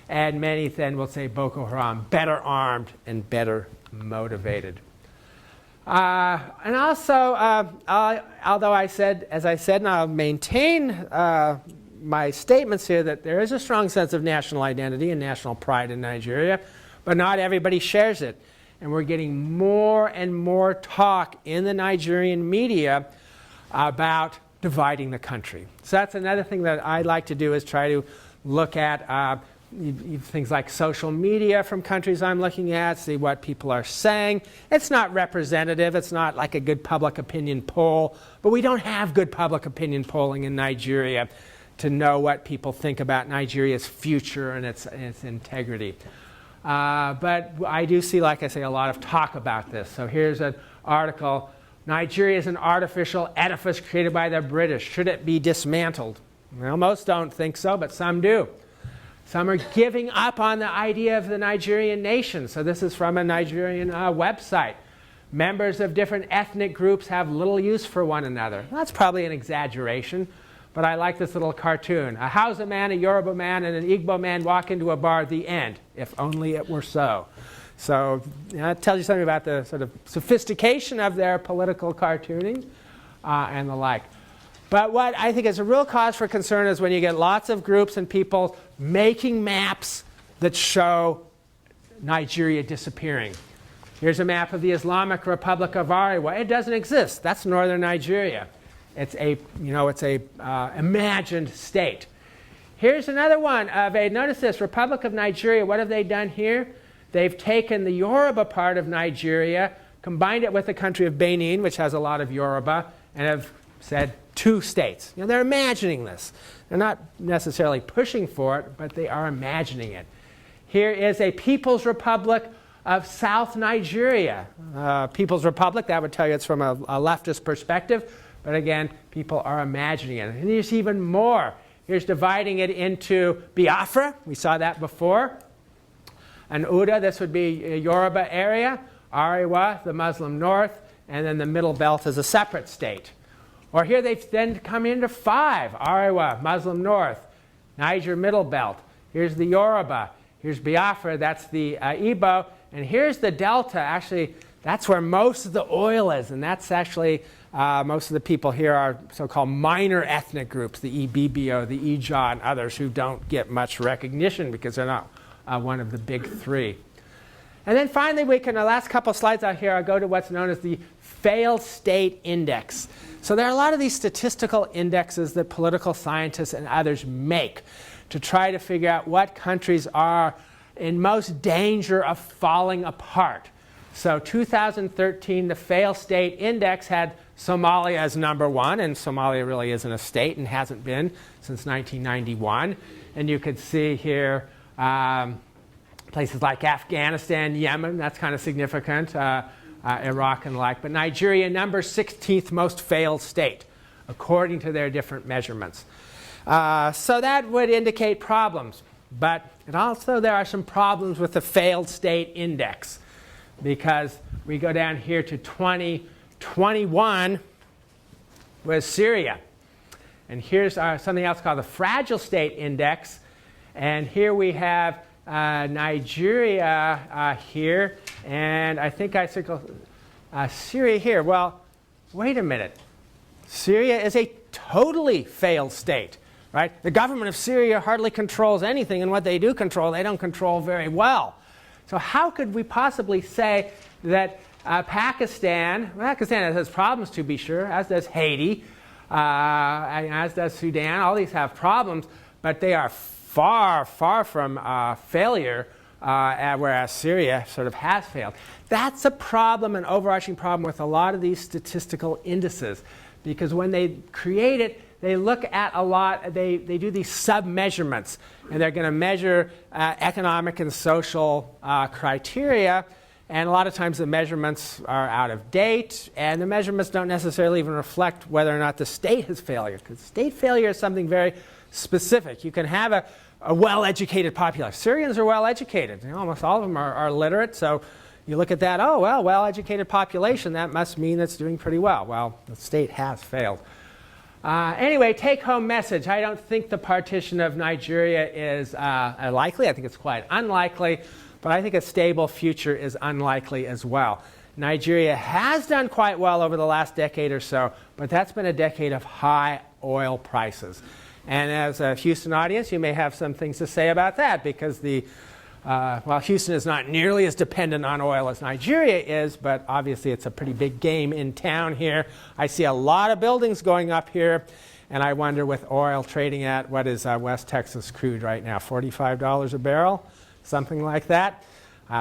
And many then will say Boko Haram, better armed and better motivated. And also, although I said, as I said, and I'll maintain my statements here, that there is a strong sense of national identity and national pride in Nigeria, but not everybody shares it. And we're getting more and more talk in the Nigerian media about dividing the country. So that's another thing that I like to do, is try to look at things like social media from countries I'm looking at, see what people are saying. It's not representative. It's not like a good public opinion poll, but we don't have good public opinion polling in Nigeria to know what people think about Nigeria's future and its integrity. But I do see, like I say, a lot of talk about this. So here's an article. Nigeria is an artificial edifice created by the British. Should it be dismantled? Well, most don't think so, but some do. Some are giving up on the idea of the Nigerian nation. So this is from a Nigerian website. Members of different ethnic groups have little use for one another. That's probably an exaggeration, but I like this little cartoon. A Hausa man, a Yoruba man, and an Igbo man walk into a bar, the end. If only it were so. So that tells you something about the sort of sophistication of their political cartooning and the like. But what I think is a real cause for concern is when you get lots of groups and people making maps that show Nigeria disappearing. Here's a map of the Islamic Republic of Ariwa. It doesn't exist. That's northern Nigeria. It's a, imagined state. Here's another one of a, notice this, Republic of Nigeria. What have they done here? They've taken the Yoruba part of Nigeria, combined it with the country of Benin, which has a lot of Yoruba, and have said 2 states. They're imagining this. They're not necessarily pushing for it, but they are imagining it. Here is a People's Republic of South Nigeria. People's Republic, that would tell you it's from a leftist perspective, but again, people are imagining it. And there's even more. Here's dividing it into Biafra. We saw that before. And Uda, this would be a Yoruba area. Ariwa, the Muslim north, and then the Middle Belt is a separate state. Or here they've then come into 5. Ariwa, Muslim north, Niger, Middle Belt. Here's the Yoruba. Here's Biafra, that's the Igbo. And here's the Delta. Actually, that's where most of the oil is. And that's actually, most of the people here are so-called minor ethnic groups, the Ibibio, the Ija, and others who don't get much recognition because they're not one of the big 3. And then finally, we can, the last couple slides out here, I'll go to what's known as the failed state index. So there are a lot of these statistical indexes that political scientists and others make to try to figure out what countries are in most danger of falling apart. So 2013, the failed state index had Somalia as number 1, and Somalia really isn't a state and hasn't been since 1991. And you could see here places like Afghanistan, Yemen, that's kind of significant, Iraq and the like. But Nigeria, number 16th most failed state, according to their different measurements. So that would indicate problems. But there are some problems with the failed state index, because we go down here to 2021 with Syria. And here's something else called the fragile state index. And here we have Nigeria here, and I think I circled Syria here. Well, wait a minute. Syria is a totally failed state, right? The government of Syria hardly controls anything, and what they do control, they don't control very well. So how could we possibly say that Pakistan has problems, to be sure, as does Haiti, as does Sudan, all these have problems, but they are far, far from failure, whereas Syria sort of has failed. That's a problem, an overarching problem with a lot of these statistical indices, because when they create it, they look at a lot, they do these sub-measurements, and they're going to measure economic and social criteria, and a lot of times the measurements are out of date, and the measurements don't necessarily even reflect whether or not the state has failure, because state failure is something very specific. You can have a well-educated population. Syrians are well-educated. Almost all of them are literate, so you look at that, oh, well-educated population, that must mean it's doing pretty well. Well, the state has failed. Anyway, take-home message. I don't think the partition of Nigeria is likely. I think it's quite unlikely. But I think a stable future is unlikely as well. Nigeria has done quite well over the last decade or so, but that's been a decade of high oil prices. And as a Houston audience, you may have some things to say about that, because Houston is not nearly as dependent on oil as Nigeria is, but obviously it's a pretty big game in town here. I see a lot of buildings going up here, and I wonder, with oil trading at, what is West Texas crude right now, $45 a barrel? Something like that.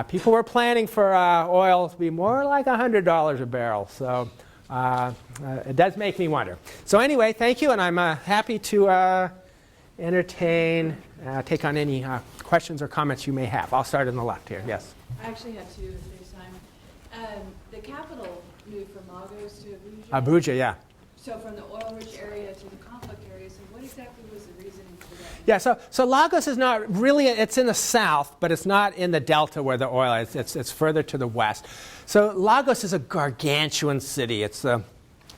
People were planning for oil to be more like $100 a barrel. So it does make me wonder. So anyway, thank you, and I'm happy to take on any questions or comments you may have. I'll start on the left here. Yes? I actually have two if there's time. The capital moved from Lagos to Abuja. Abuja, yeah. So from the oil-rich area to the conflict area. So what exactly was the reasoning for that? Yeah, so Lagos is not really, it's in the south, but it's not in the delta where the oil is. It's further to the west. So Lagos is a gargantuan city. It's the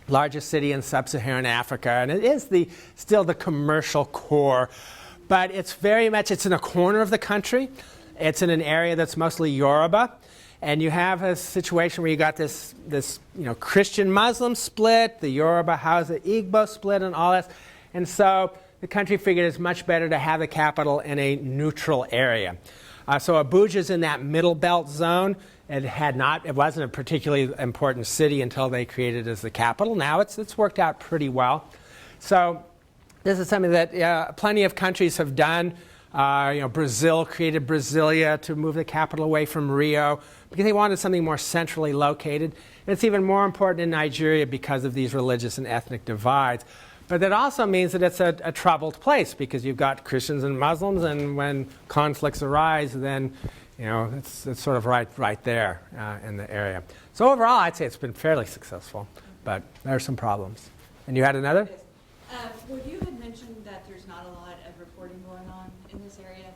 largest city in sub-Saharan Africa, and it is still the commercial core. But it's in a corner of the country. It's in an area that's mostly Yoruba. And you have a situation where you got this Christian-Muslim split, the Yoruba Hausa Igbo split, and all that. And so the country figured it's much better to have the capital in a neutral area. So Abuja's in that middle belt zone. It wasn't a particularly important city until they created it as the capital. Now it's worked out pretty well. So this is something that plenty of countries have done. Brazil created Brasilia to move the capital away from Rio because they wanted something more centrally located. And it's even more important in Nigeria because of these religious and ethnic divides. But that also means that it's a troubled place, because you've got Christians and Muslims, and when conflicts arise, then it's sort of right there in the area. So overall, I'd say it's been fairly successful, but there are some problems. And you had another? Well, you had mentioned that there's not a lot of reporting going on in this area,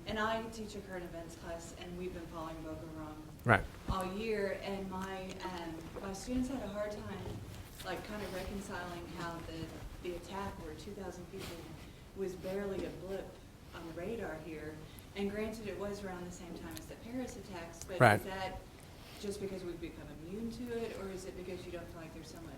and I teach a current events class, and we've been following Boko Haram all year, and my students had a hard time, kind of reconciling how the attack where 2,000 people was barely a blip on the radar here. And granted, it was around the same time as the Paris attacks, but is that just because we've become immune to it, or is it because you don't feel like there's so much?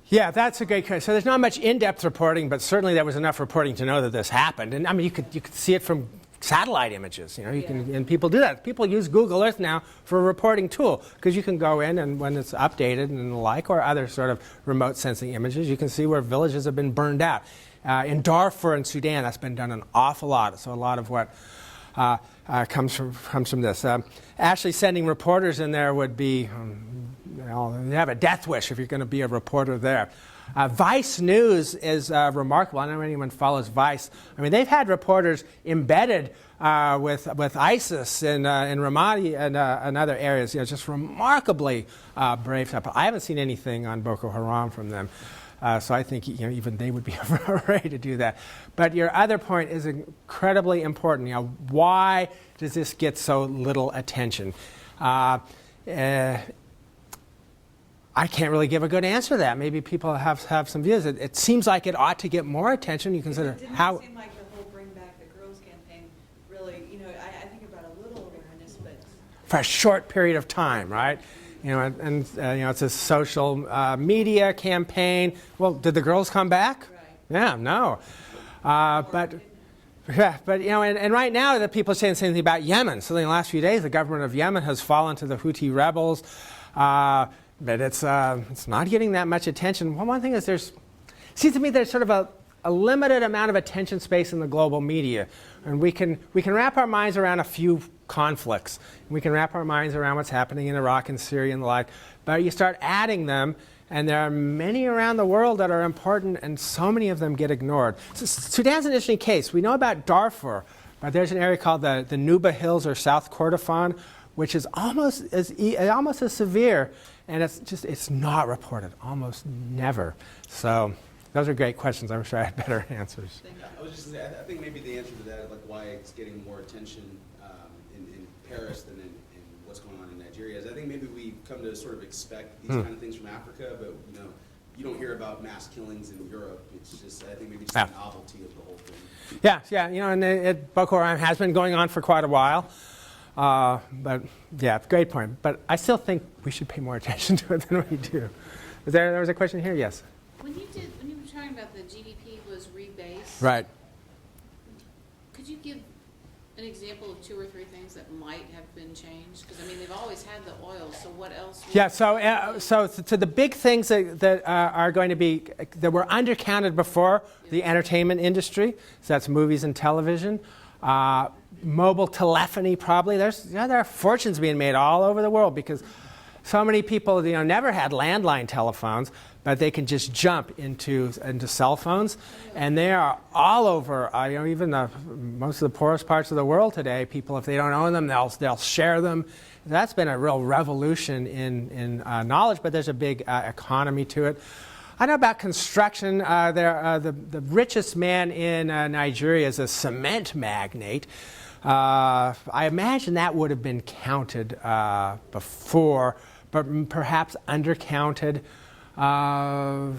Yeah, that's a great question. So there's not much in-depth reporting, but certainly there was enough reporting to know that this happened. And I mean, you could see it from satellite images. And people do that. People use Google Earth now for a reporting tool, because you can go in, and when it's updated and the like, or other sort of remote sensing images, you can see where villages have been burned out. In Darfur and Sudan, that's been done an awful lot. So a lot of what comes from this. Actually, sending reporters in there would be, you have a death wish if you're going to be a reporter there. Vice News is remarkable. I don't know if anyone follows Vice. I mean, they've had reporters embedded with ISIS in Ramadi and other areas. Just remarkably brave stuff. I haven't seen anything on Boko Haram from them. So I think even they would be afraid to do that. But your other point is incredibly important. Why does this get so little attention? I can't really give a good answer to that. Maybe people have some views. It seems like it ought to get more attention. You consider how. It didn't seem like the whole Bring Back the Girls campaign really. I think about a little awareness, but for a short period of time, right? It's a social media campaign. Well, did the girls come back? Right. Yeah, no. But right now the people are saying the same thing about Yemen. So in the last few days, the government of Yemen has fallen to the Houthi rebels. But it's not getting that much attention. One thing is seems to me there's sort of a limited amount of attention space in the global media, and we can wrap our minds around a few conflicts. We can wrap our minds around what's happening in Iraq and Syria and the like, but you start adding them, and there are many around the world that are important, and so many of them get ignored. So Sudan's an interesting case. We know about Darfur, but there's an area called the Nuba Hills or South Kordofan, which is almost as severe, and it's not reported, almost never. So those are great questions. I'm sure I had better answers. I was just going to say, I think maybe the answer to that, like why it's getting more attention in Paris than in what's going on in Nigeria is I think maybe we come to sort of expect these kind of things from Africa, but you don't hear about mass killings in Europe. It's just, I think maybe just the novelty of the whole thing. Yeah, and Boko Haram has been going on for quite a while. But yeah, great point. But I still think we should pay more attention to it than we do. There was a question here? Yes. When you were talking about the GDP was rebased. Right. Could you give an example of 2 or 3 things that might have been changed? Because I mean, they've always had the oil, so what else? Yeah. So to the big things that are going to be that were undercounted before, the entertainment industry. So that's movies and television. Mobile telephony, probably. There are fortunes being made all over the world because so many people never had landline telephones, but they can just jump into cell phones, and they are all over. Even most of the poorest parts of the world today, people, if they don't own them, they'll share them. That's been a real revolution in knowledge, but there's a big economy to it. I know about construction. The richest man in Nigeria is a cement magnate. I imagine that would have been counted before, but perhaps undercounted. I'm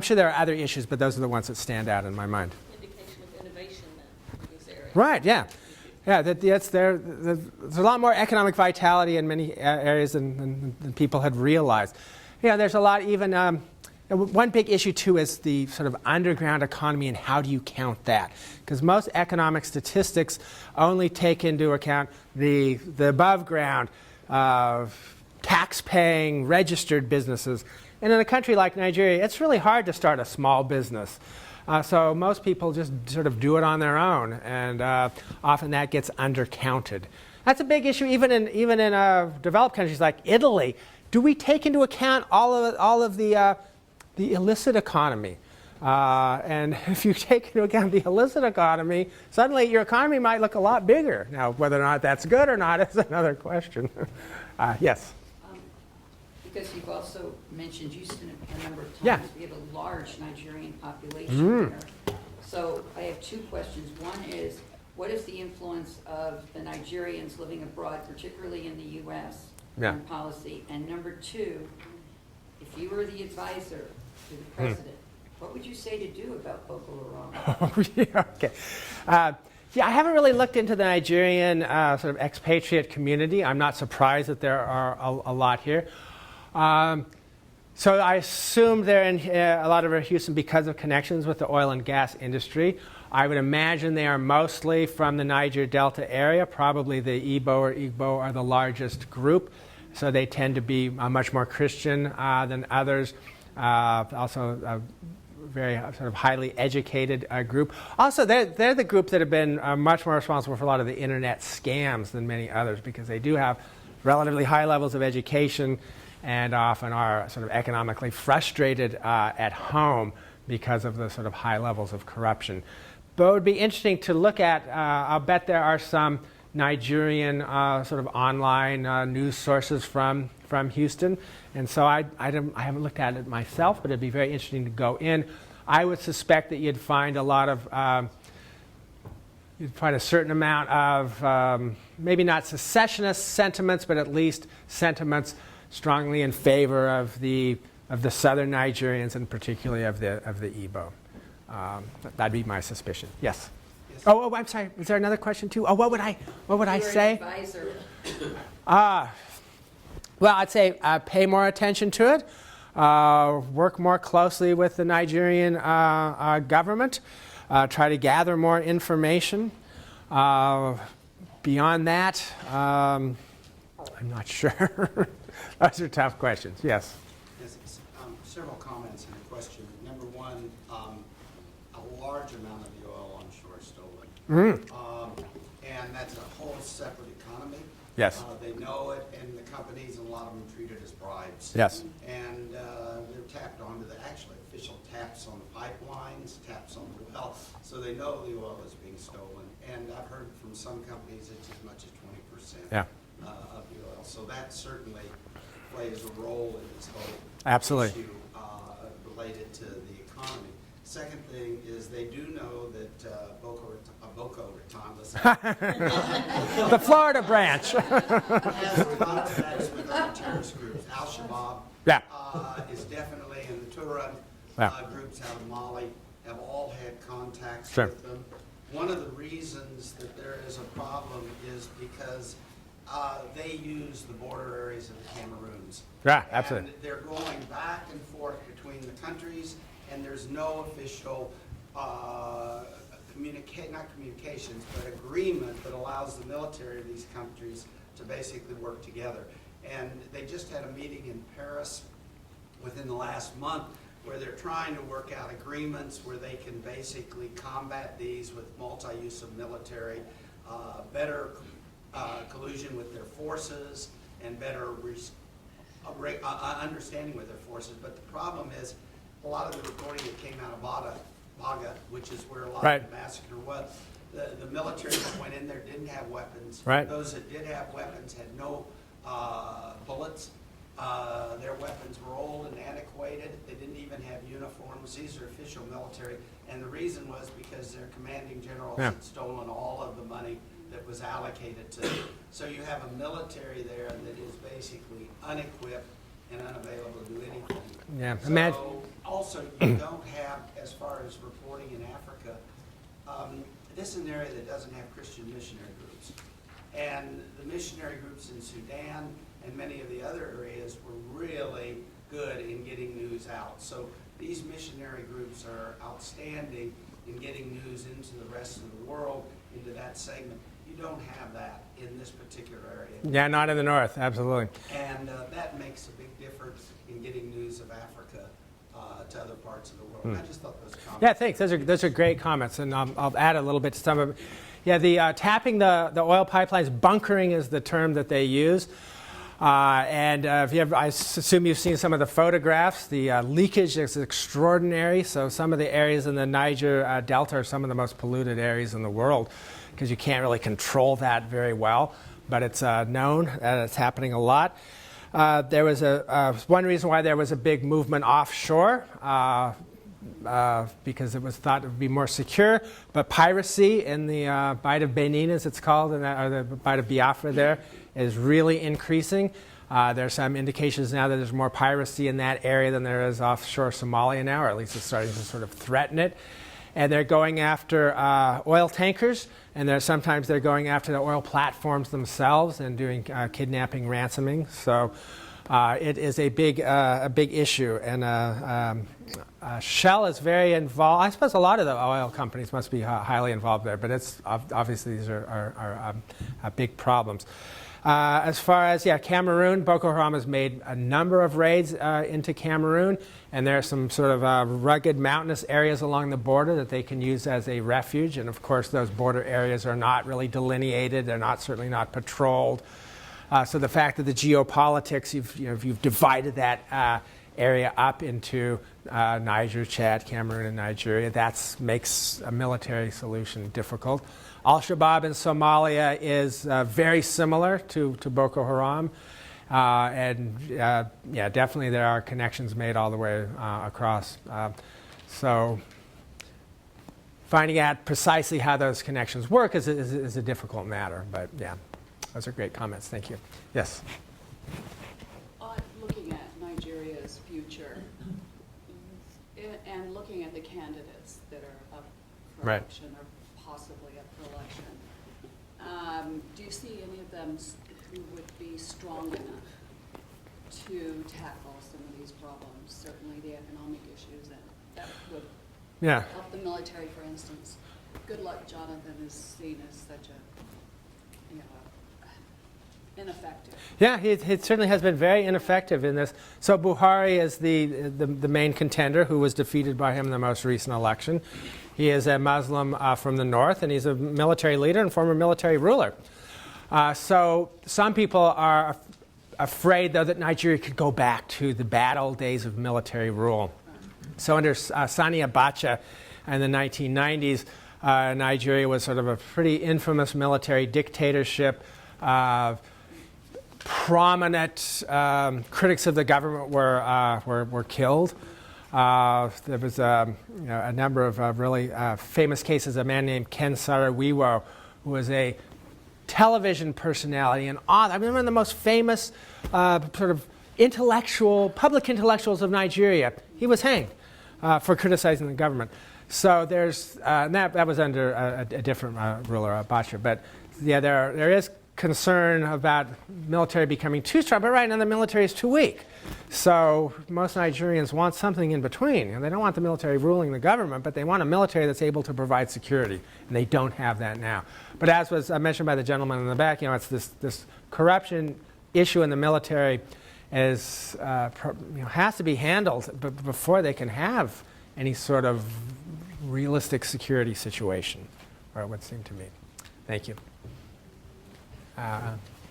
sure there are other issues, but those are the ones that stand out in my mind. Indication of innovation then in this area. Right, yeah. Yeah, there's a lot more economic vitality in many areas than people had realized. There's a lot even... one big issue, too, is the sort of underground economy and how do you count that? Because most economic statistics only take into account the above ground, tax-paying, registered businesses. And in a country like Nigeria, it's really hard to start a small business. So most people just sort of do it on their own, and often that gets undercounted. That's a big issue even in developed countries like Italy. Do we take into account all of the illicit economy? And if you take into account the illicit economy, suddenly your economy might look a lot bigger. Now, whether or not that's good or not is another question. Yes? Because you've also mentioned Houston a number of times. Yeah. We have a large Nigerian population there. So I have 2 questions. One is, what is the influence of the Nigerians living abroad, particularly in the U.S., on policy? And number 2, if you were the advisor to the president, what would you say to do about Boko Haram? Okay. I haven't really looked into the Nigerian sort of expatriate community. I'm not surprised that there are a lot here. So I assume they're in a lot of Houston because of connections with the oil and gas industry. I would imagine they are mostly from the Niger Delta area. Probably the Igbo are the largest group. So they tend to be much more Christian than others. Also a very sort of highly educated group. Also, they're the group that have been much more responsible for a lot of the internet scams than many others because they do have relatively high levels of education and often are sort of economically frustrated at home because of the sort of high levels of corruption. But it would be interesting to look at, I'll bet there are some Nigerian sort of online news sources from Houston. And so I haven't looked at it myself, but it'd be very interesting to go in. I would suspect that you'd find a lot of, you'd find a certain amount of maybe not secessionist sentiments, but at least sentiments strongly in favor of the southern Nigerians and particularly of the Igbo. That'd be my suspicion. Yes. Oh, I'm sorry. Was there another question too? Oh, what would I say? Advisor. Well, I'd say pay more attention to it. Work more closely with the Nigerian government. Try to gather more information. Beyond that, I'm not sure. Those are tough questions. Yes. Yes, several comments and a question. Number one, a large amount of the oil onshore is stolen. And that's a whole separate economy. Yes. They know it, and the companies, and a lot of them treat it as bribes. Yes. And they're tapped onto the actually official taps on the pipelines, taps on the well, so they know the oil is being stolen. And I've heard from some companies it's as much as 20% of the oil. So that certainly plays a role in this whole Absolutely. issue related to the economy. Second thing is they do know that Boko Raton, listen, The Florida branch. has contacts with other terrorist groups. Al-Shabaab Yeah. is definitely, and the Tuareg groups out of Mali have all had contacts Sure. with them. One of the reasons that there is a problem is because they use the border areas of the Cameroons. Yeah, absolutely. And they're going back and forth between the countries, and there's no official not communications, but agreement that allows the military of these countries to basically work together. And they just had a meeting in Paris within the last month where they're trying to work out agreements where they can basically combat these with multi-use of military, better collusion with their forces, and better understanding with their forces. But the problem is, a lot of the reporting that came out of Baga, which is where a lot of the massacre was, the military that went in there didn't have weapons. Right. Those that did have weapons had no bullets. Their weapons were old and antiquated. They didn't even have uniforms. These are official military. And the reason was because their commanding generals had stolen all of the money that was allocated to them. So you have a military there that is basically unequipped and unavailable to do anything. Yeah. So also, you don't have, as far as reporting in Africa, this is an area that doesn't have Christian missionary groups. And the missionary groups in Sudan and many of the other areas were really good in getting news out. So these missionary groups are outstanding in getting news into the rest of the world, into that segment. You don't have that in this particular area. Yeah, not in the north, absolutely. And that makes a big difference in getting news of Africa to other parts of the world. I just thought those comments. Yeah, thanks. Those are great comments, and I'll add a little bit to some of it. Yeah, the tapping the oil pipelines, bunkering is the term that they use. And if you ever, I assume you've seen some of the photographs. The leakage is extraordinary. So some of the areas in the Niger Delta are some of the most polluted areas in the world because you can't really control that very well. But it's known that it's happening a lot. There was one reason why there was a big movement offshore because it was thought it would be more secure. But piracy in the Bight of Benin, as it's called, or the Bight of Biafra there, is really increasing. There are some indications now that there's more piracy in that area than there is offshore Somalia now, or at least it's starting to sort of threaten it. And they're going after oil tankers, and sometimes they're going after the oil platforms themselves and doing kidnapping, ransoming. So it is a big issue. And Shell is very involved. I suppose a lot of the oil companies must be highly involved there, but it's obviously these are big problems. As far as, Cameroon, Boko Haram has made a number of raids into Cameroon, and there are some sort of rugged mountainous areas along the border that they can use as a refuge. And of course, those border areas are not really delineated. They're certainly not patrolled. So the fact that the geopolitics, you've divided that area up into Niger, Chad, Cameroon, and Nigeria, that makes a military solution difficult. Al-Shabaab in Somalia is very similar to Boko Haram. Definitely there are connections made all the way across. So finding out precisely how those connections work is a difficult matter. But yeah, those are great comments. Thank you. Yes? Looking at Nigeria's future and looking at the candidates that are up for election or possibly up for election, do you see any of them who would be strong enough to tackle some of these problems? Certainly the economic issues that would help the military, for instance. Good luck, Jonathan, is seen as such a ineffective. Yeah, he certainly has been very ineffective in this. So Buhari is the main contender who was defeated by him in the most recent election. He is a Muslim from the north, and he's a military leader and former military ruler. So some people are afraid, though, that Nigeria could go back to the bad old days of military rule. So under Sani Abacha in the 1990s, Nigeria was sort of a pretty infamous military dictatorship. Prominent critics of the government were killed. There was a number of really famous cases. A man named Ken Saro-Wiwo, who was a television personality and author. I mean, one of the most famous sort of public intellectuals of Nigeria. He was hanged for criticizing the government. So there's that was under a different ruler, Abacha. But yeah, there is concern about military becoming too strong. But right now the military is too weak. So most Nigerians want something in between. And they don't want the military ruling the government, but they want a military that's able to provide security. And they don't have that now. But as was mentioned by the gentleman in the back, it's this corruption issue in the military has to be handled before they can have any sort of realistic security situation, or it would seem to me. Thank you.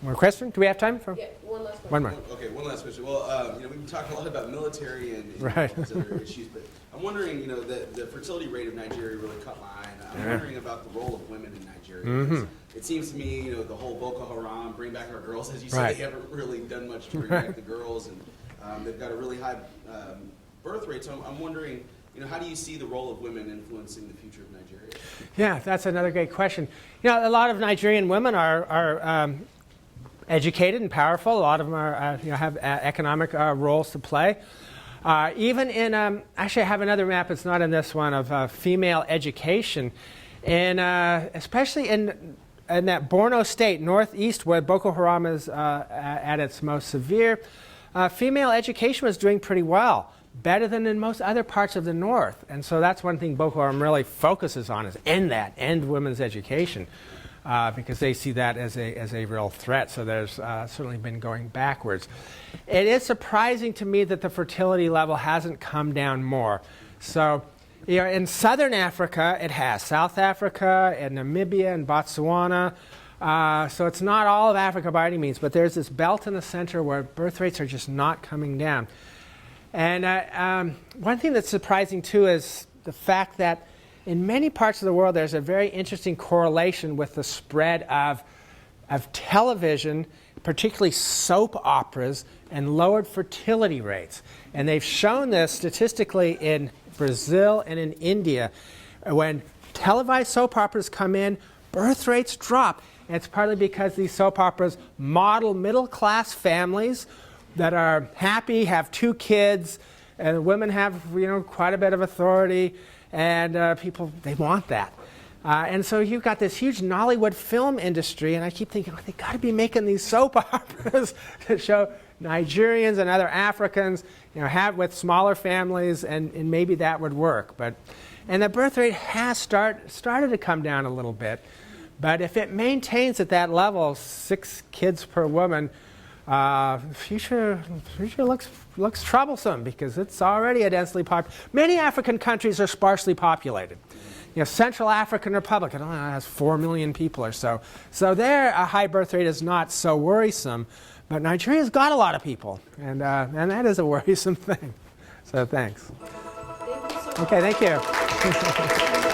More question? Do we have time for? Yeah, one last question. One more. Okay, one last question. Well, we've been talking a lot about military and Right. all these other issues, but I'm wondering, the fertility rate of Nigeria really caught my eye. And I'm wondering about the role of women in Nigeria. Mm-hmm. It seems to me, the whole Boko Haram, bring back our girls, as you said, Right. they haven't really done much to bring back the girls, and they've got a really high birth rate. So I'm wondering, how do you see the role of women influencing the future of Nigeria? Yeah, that's another great question. A lot of Nigerian women are educated and powerful. A lot of them are, have economic roles to play. Even in, actually I have another map, it's not in this one, of female education. And especially in that Borno state, northeast, where Boko Haram is at its most severe, female education was doing pretty well. Better than in most other parts of the north. And so that's one thing Boko Haram really focuses on, is end women's education, because they see that as a real threat. So there's certainly been going backwards. It is surprising to me that the fertility level hasn't come down more. So in southern Africa, it has. South Africa and Namibia and Botswana. So it's not all of Africa by any means, but there's this belt in the center where birth rates are just not coming down. And one thing that's surprising, too, is the fact that in many parts of the world, there's a very interesting correlation with the spread of television, particularly soap operas, and lowered fertility rates. And they've shown this statistically in Brazil and in India. When televised soap operas come in, birth rates drop. And it's partly because these soap operas model middle-class families that are happy, have 2 kids, and women have quite a bit of authority, and people, they want that. And so you've got this huge Nollywood film industry, and I keep thinking, they've got to be making these soap operas to show Nigerians and other Africans, have with smaller families, and maybe that would work. And the birth rate has started to come down a little bit, but if it maintains at that level, 6 kids per woman, future looks troublesome, because it's already a densely populated. Many African countries are sparsely populated. Central African Republic, it only has 4 million people or so. So there, a high birth rate is not so worrisome. But Nigeria's got a lot of people, and that is a worrisome thing. So thanks. Thank you so much. Okay, thank you.